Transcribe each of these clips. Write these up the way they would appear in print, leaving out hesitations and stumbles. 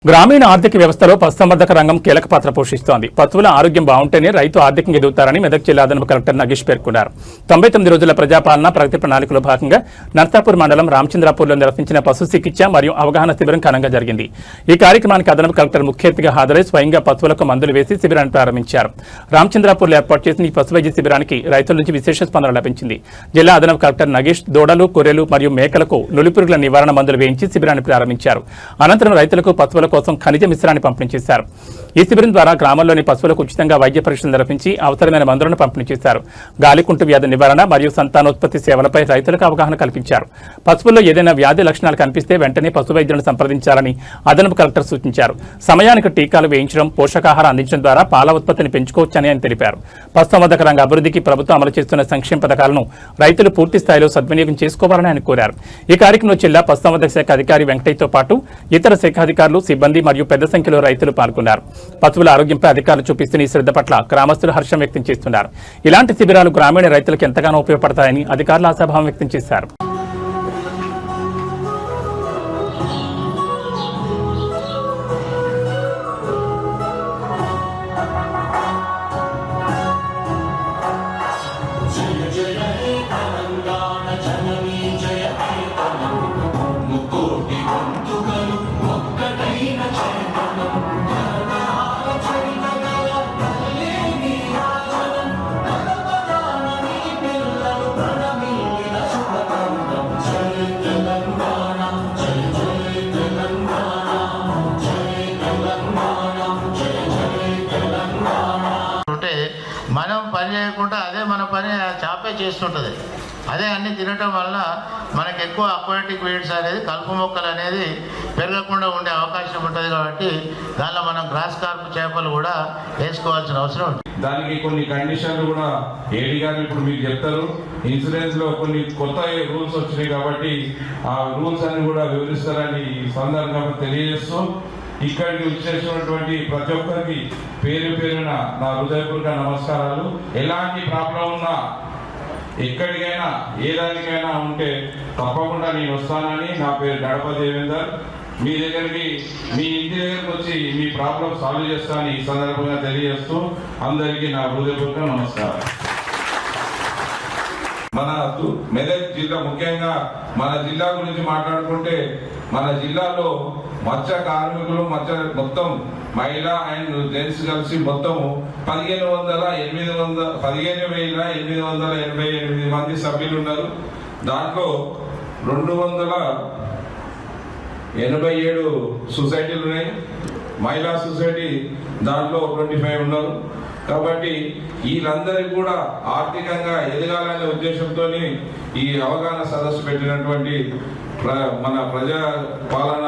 గ్రామీణ ఆర్థిక వ్యవస్థలో పశుసంవర్ధక రంగం కీలక పాత్ర పోషిస్తోంది. పశువుల ఆరోగ్యం బాగుంటేనే రైతు ఆర్థికంగా ఎదుగుతారని మెదక్ జిల్లా అదనపు కలెక్టర్ నగేష్ పేర్కొన్నారు. 99 రోజుల ప్రజాపాలన ప్రగతి ప్రణాళికలో భాగంగా నర్సాపూర్ మండలం రామచంద్రాపూర్లో నిర్వహించిన పశు చికిత్స మరియు అవగాహన శిబిరం ఘనంగా జరిగింది. ఈ కార్యక్రమానికి అదనపు కలెక్టర్ ముఖ్య అతిథిగా హాజరై స్వయంగా పశువులకు మందులు వేసి శిబిరాన్ని ప్రారంభించారు. రామచంద్రాపూర్లో ఏర్పాటు చేసిన ఈ పశు వైద్య శిబిరానికి రైతుల నుంచి విశేష స్పందన లభించింది. జిల్లా అదనపు కలెక్టర్ నగేష్ దూడలు, గొర్రెలు మరియు మేకలకు నులిపురుగుల నివారణ మందులు వేయించి శిబిరాన్ని ప్రారంభించారు. అనంతరం రైతులకు పశువుల కోసం ఖనిజ మిశ్రాన్ని పంపిణీ చేశారు. ఈ శిబిరం ద్వారా గ్రామాల్లోని పశువులకు ఉచితంగా వైద్య పరీక్షలు నిర్వహించి అవసరమైన మందులను పంపిణీ చేశారు. గాలికుంటు వ్యాధి నివారణ మరియు సంతానోత్పత్తి సేవలపై రైతులకు అవగాహన కల్పించారు. పశువుల్లో ఏదైనా వ్యాధి లక్షణాలు కనిపిస్తే వెంటనే పశు వైద్యులను సంప్రదించాలని అదనపు కలెక్టర్ సూచించారు. సమయానికి టీకాలు వేయించడం, పోషకాహారం అందించడం ద్వారా పాల ఉత్పత్తిని పెంచుకోవచ్చని ఆయన తెలిపారు. పశుసంవర్ధక రంగ అభివృద్ధికి ప్రభుత్వం అమలు చేస్తున్న సంక్షేమ పథకాలను రైతులు పూర్తి స్థాయిలో సద్వినియోగం చేసుకోవాలని ఆయన కోరారు. ఈ కార్యక్రమంలో జిల్లా పశుసంవర్ధక శాఖ అధికారి వెంకటయ్యతో పాటు ఇతర శాఖాధికారులు, సిబ్బంది మరియు పెద్ద సంఖ్యలో రైతులు పాల్గొన్నారు. పశువుల ఆరోగ్యంపై అధికారులు చూపిస్తున్న ఈ శ్రద్ధ పట్ల గ్రామస్తులు హర్షం వ్యక్తం చేస్తున్నారు. ఇలాంటి శిబిరాలు గ్రామీణ రైతులకు ఎంతగానో ఉపయోగపడతాయని అధికారులు ఆశాభావం వ్యక్తం చేశారు. మనం పని చేయకుండా అదే మన పని చాపే చేస్తుంటుంది. అదే అన్ని తినటం వల్ల మనకు ఎక్కువ అక్వాటిక్ వీడ్స్ అనేది, కలుపు మొక్కలు అనేది పెరగకుండా ఉండే అవకాశం ఉంటుంది. కాబట్టి దానిలో మనం గ్రాస్ కార్ప్ చేపలు కూడా వేసుకోవాల్సిన అవసరం ఉంటుంది. దానికి కొన్ని కండిషన్లు కూడా ఏడీ గారు ఇప్పుడు మీకు చెప్తారు. ఇన్సూరెన్స్ లో కొన్ని కొత్త రూల్స్ వచ్చినాయి కాబట్టి ఆ రూల్స్ అన్ని కూడా వివరిస్తారని ఈ సందర్భంగా తెలియజేస్తూ, ఇక్కడికి వచ్చేసినటువంటి ప్రతి ఒక్కరికి పేరు పేరున నా హృదయపూర్వక నమస్కారాలు. ఎలాంటి ప్రాబ్లం ఉన్నా, ఎక్కడికైనా ఏ దానికైనా ఉంటే తప్పకుండా నేను వస్తానని. నా పేరు గడప దేవేందర్. మీ దగ్గరికి, మీ ఇంటి దగ్గరికి వచ్చి మీ ప్రాబ్లం సాల్వ్ చేస్తానని ఈ సందర్భంగా తెలియజేస్తూ అందరికీ నా హృదయపూర్వక నమస్కారం. మన మెదక్ జిల్లా, ముఖ్యంగా మన జిల్లా గురించి మాట్లాడుకుంటే, మన జిల్లాలో మత్స్య కార్మికులు, మొత్తం మహిళా అండ్ జెంట్స్ కలిసి మొత్తం 15,888 మంది సభ్యులు ఉన్నారు. దాంట్లో 287 సొసైటీలు ఉన్నాయి. మహిళా సొసైటీ దాంట్లో 25 ఉన్నారు. కాబట్టి వీళ్ళందరికీ కూడా ఆర్థికంగా ఎదగాలనే ఉద్దేశంతో ఈ అవగాహన సదస్సు పెట్టినటువంటి మన ప్రజా పాలన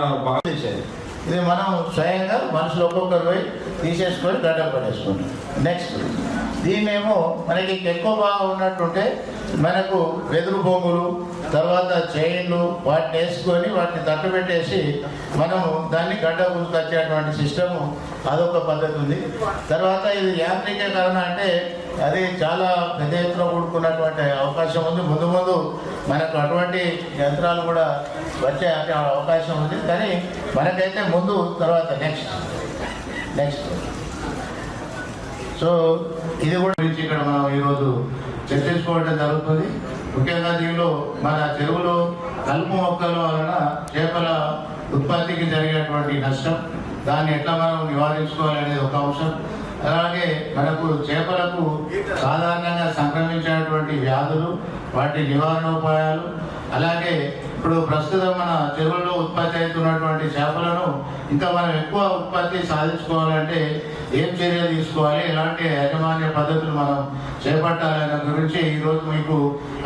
ఇది మనం స్వయంగా మనుషులు ఒక్కొక్కరు పోయి తీసేసుకొని గడ్డ పడేసుకుంటాం. నెక్స్ట్ దీన్నేమో మనకి ఎక్కువ బాగా ఉన్నట్టుంటే మనకు వెదురు బొంగులు, తర్వాత చైన్లు వాటిని వేసుకొని వాటిని తట్టు పెట్టేసి మనము దాన్ని గడ్డ గుంజుకొచ్చేటువంటి సిస్టము, అదొక పద్ధతి ఉంది. తర్వాత ఇది యాంత్రికీకరణ అంటే అది చాలా పెద్ద ఎత్తున కూడుకున్నటువంటి అవకాశం ఉంది. ముందు ముందు మనకు అటువంటి యంత్రాలు కూడా వచ్చే అవకాశం ఉంది. కానీ మనకైతే ముందు, తర్వాత నెక్స్ట్ సో ఇది కూడా ఇక్కడ మనం ఈరోజు చర్చించుకోవడం జరుగుతుంది. ముఖ్యంగా దీనిలో మన చెరువులో కలుపు మొక్కల వలన చేపల ఉత్పత్తికి జరిగేటువంటి నష్టం, దాన్ని ఎట్లా మనం నివారించుకోవాలనేది ఒక అంశం. అలాగే మనకు చేపలకు సాధారణంగా సంక్రమించేటువంటి వ్యాధులు, వాటి నివారణోపాయాలు, అలాగే ఇప్పుడు ప్రస్తుతం మన చెరువుల్లో ఉత్పత్తి అవుతున్నటువంటి చేపలను ఇంకా మనం ఎక్కువ ఉత్పత్తి సాధించుకోవాలంటే ఏం చర్యలు తీసుకోవాలి, ఎలాంటి యాజమాన్య పద్ధతులు మనం చేపట్టాలనే గురించి ఈరోజు మీకు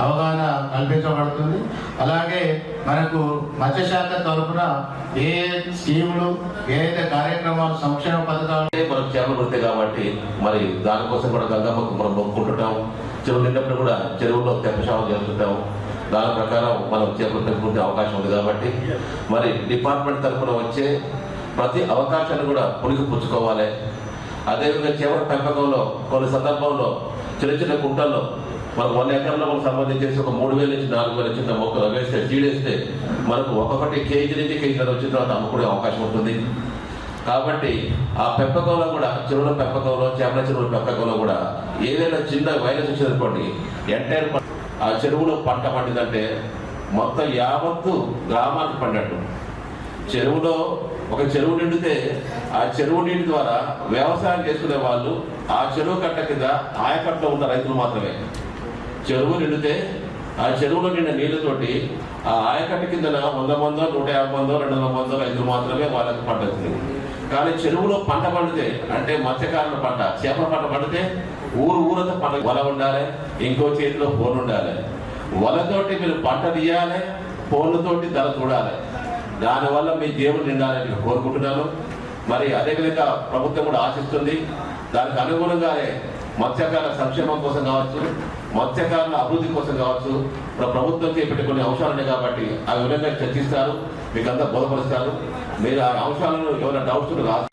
అవగాహన కల్పించబడుతుంది. అలాగే మనకు మత్స్యశాఖ తరఫున ఏ స్కీములు, ఏదైతే కార్యక్రమాలు, సంక్షేమ పథకాలు మనకు చేపలు పడతాయి కాబట్టి మరి దానికోసం కూడా గంగమ్మకు మనం మొక్కుంటుంటాం. చెరువు నిండినప్పుడు కూడా చెరువులో తెప్పశావం చేస్తుంటాం. దాని ప్రకారం మనం చేపలు పెంచుకునే అవకాశం ఉంది. కాబట్టి మరి డిపార్ట్మెంట్ తరఫున వచ్చే ప్రతి అవకాశాన్ని కూడా పుణికి పుచ్చుకోవాలి. అదేవిధంగా చేపల పెంపకంలో కొన్ని సందర్భంలో చిన్న చిన్న కుంటల్లో మనకు 1 ఎకరంలో మనకు సంబంధించేసి ఒక 3,000 నుంచి 4,000 చిన్న మొక్కలు వేస్తే, సీడేస్తే మనకు ఒక్కొక్కటి కేజీ నుంచి కేజీన్నర వచ్చిన తర్వాత అమ్ముకునే అవకాశం ఉంటుంది. కాబట్టి ఆ పెంపకంలో కూడా చెరువుల పెంపకంలో చేపల చెరువుల పెంపకంలో కూడా ఏదైనా చిన్న వైరస్ వచ్చిందనుకోండి ఎంటైర్ ఆ చెరువులో పంట పండిందంటే మొత్తం యావత్తు గ్రామానికి పండినట్టు. చెరువులో ఒక చెరువు నిండితే ఆ చెరువు నీటి ద్వారా వ్యవసాయం చేసుకునే వాళ్ళు ఆ చెరువు కట్ట కింద ఆయకట్టులో ఉన్న రైతులు మాత్రమే. చెరువు నిండితే ఆ చెరువులో నిండిన నీళ్ళతోటి ఆ ఆయకట్ట కింద 100 మందో 150 మందో 200 మందో రైతులు మాత్రమే వాళ్ళకి పంట వస్తుంది. కానీ చెరువులో పంట పండితే అంటే మత్స్యకారుల పంట చేపల పంట పండితే ఊరంతా పంట వల ఉండాలి, ఇంకో చేతిలో ఫోన్ ఉండాలి. వలతోటి మీరు పంట తీయాలి, ఫోన్లతోటి ధర చూడాలి. దానివల్ల మీ జేబులు నిండాలని కోరుకుంటున్నాను. మరి అదేవిధంగా ప్రభుత్వం కూడా ఆశిస్తుంది. దానికి అనుగుణంగానే మత్స్యకారుల సంక్షేమం కోసం కావచ్చు, మత్స్యకారుల అభివృద్ధి కోసం కావచ్చు ప్రభుత్వం చేపట్టే కొన్ని అంశాలు ఉన్నాయి కాబట్టి ఆ విధంగా చర్చిస్తారు, మీకు అంతా బోధపరుస్తారు. మీరు ఆ అంశాలను ఏమైనా డౌట్స్ రాదు.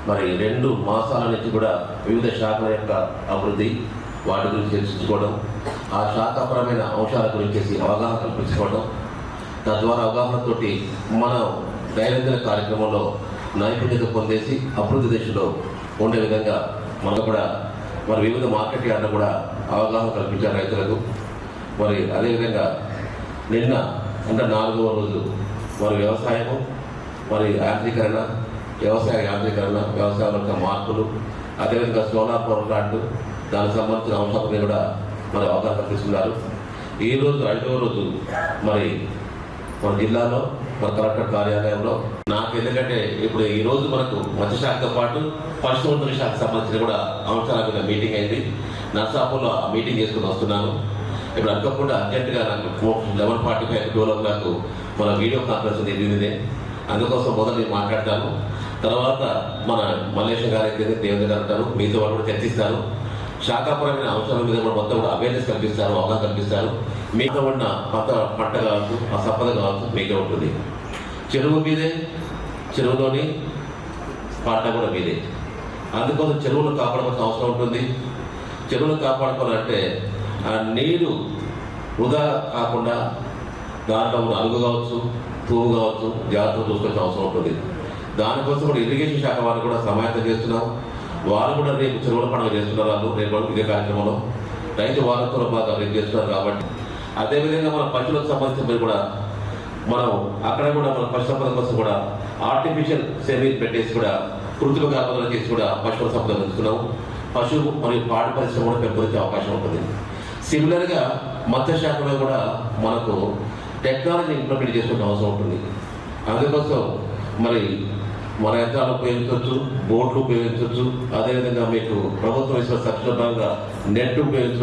మరి 2 మాసాల నుంచి కూడా వివిధ శాఖల యొక్క అభివృద్ధి వాటి గురించి చర్చించుకోవడం, ఆ శాఖాపరమైన అంశాల గురించి అవగాహన కల్పించుకోవడం, తద్వారా అవగాహనతోటి మనం దైనందిన కార్యక్రమంలో నైపుణ్యత పొందేసి అభివృద్ధి దిశలో ఉండే విధంగా మనకు కూడా మరి వివిధ మార్కెట్ యార్డ్లు కూడా అవగాహన కల్పించారు రైతులకు. మరి అదేవిధంగా నిన్న అంటే 4వ రోజు మరి వ్యవసాయము మరి యాంత్రీకరణ, వ్యవసాయ యొక్క మార్పులు, అదేవిధంగా సోలార్ పవర్ ప్లాంట్ దానికి సంబంధించిన అంశాలపై కూడా మరి అవగాహన కల్పిస్తున్నారు. ఈరోజు 5వ రోజు మరి మన జిల్లాలో మన కలెక్టర్ కార్యాలయంలో నాకు ఎందుకంటే ఇప్పుడు ఈరోజు మనకు మత్స్యశాఖతో పాటు పశుసంవర్ధక శాఖకు సంబంధించిన కూడా అంశాల మీద మీటింగ్ అయింది. నర్సాపూర్లో ఆ మీటింగ్ చేసుకుని వస్తున్నాను. ఇప్పుడు అనుకోకుండా అర్జెంటుగా నాకు 11:45 నాకు మన వీడియో కాన్ఫరెన్స్ జరిగింది. అందుకోసం మొదలు నేను మాట్లాడతాను. తర్వాత మన మల్లేశం గారు అయితే దేవేంద్ర గారు అంటారు, మీతో వాళ్ళు కూడా చర్చిస్తారు. శాఖాపరమైన అంశాల మీద కూడా మొత్తం కూడా అవేర్నెస్ కల్పిస్తారు, అవగాహన కల్పిస్తారు. మీతో ఉన్న పంట కావచ్చు, ఆ సంపద కావచ్చు మీకే ఉంటుంది. చెరువు మీదే, చెరువులోని పంట కూడా మీదే. అందుకోసం చెరువులు కాపాడుకోవాల్సిన అవసరం ఉంటుంది. చెరువులు కాపాడుకోవాలంటే ఆ నీరు వృధా కాకుండా దాంట్లో ఉన్న అలుగు కావచ్చు, తూము కావచ్చు జాగ్రత్తగా చూసుకోవాల్సిన అవసరం ఉంటుంది. దానికోసం కూడా ఇరిగేషన్ శాఖ వారు కూడా సమాయత్తం చేస్తున్నాం. వారు కూడా రేపు చెరువుల పండుగ చేస్తున్నారు. వాళ్ళు రేపు ఇదే కార్యక్రమంలో రైతు వారంతో బాగా రేపు చేస్తున్నారు. కాబట్టి అదేవిధంగా మన పశువులకు సంబంధించి కూడా మనం అక్కడ కూడా మన పశు సంపద కోసం కూడా ఆర్టిఫిషియల్ సెమీన్ పెట్టేసి కూడా కృత్రిమ గర్భధారణ చేసి కూడా పశువుల సంపద పెంచుతున్నాం. పశువు మరియు పాడి పరిశ్రమ కూడా పెంపొందించే అవకాశం ఉంటుంది. సిమిలర్గా మత్స్యశాఖలో కూడా మనకు టెక్నాలజీ ఇంప్లిమెంట్ చేసుకునే అవసరం ఉంటుంది. అందుకోసం మరి మన యంత్రాలు ఉపయోగించవచ్చు, బోట్లు ఉపయోగించవచ్చు, అదేవిధంగా మీకు ప్రభుత్వం ఇచ్చిన సబ్సిడీ నెట్ ఉపయోగించవచ్చు.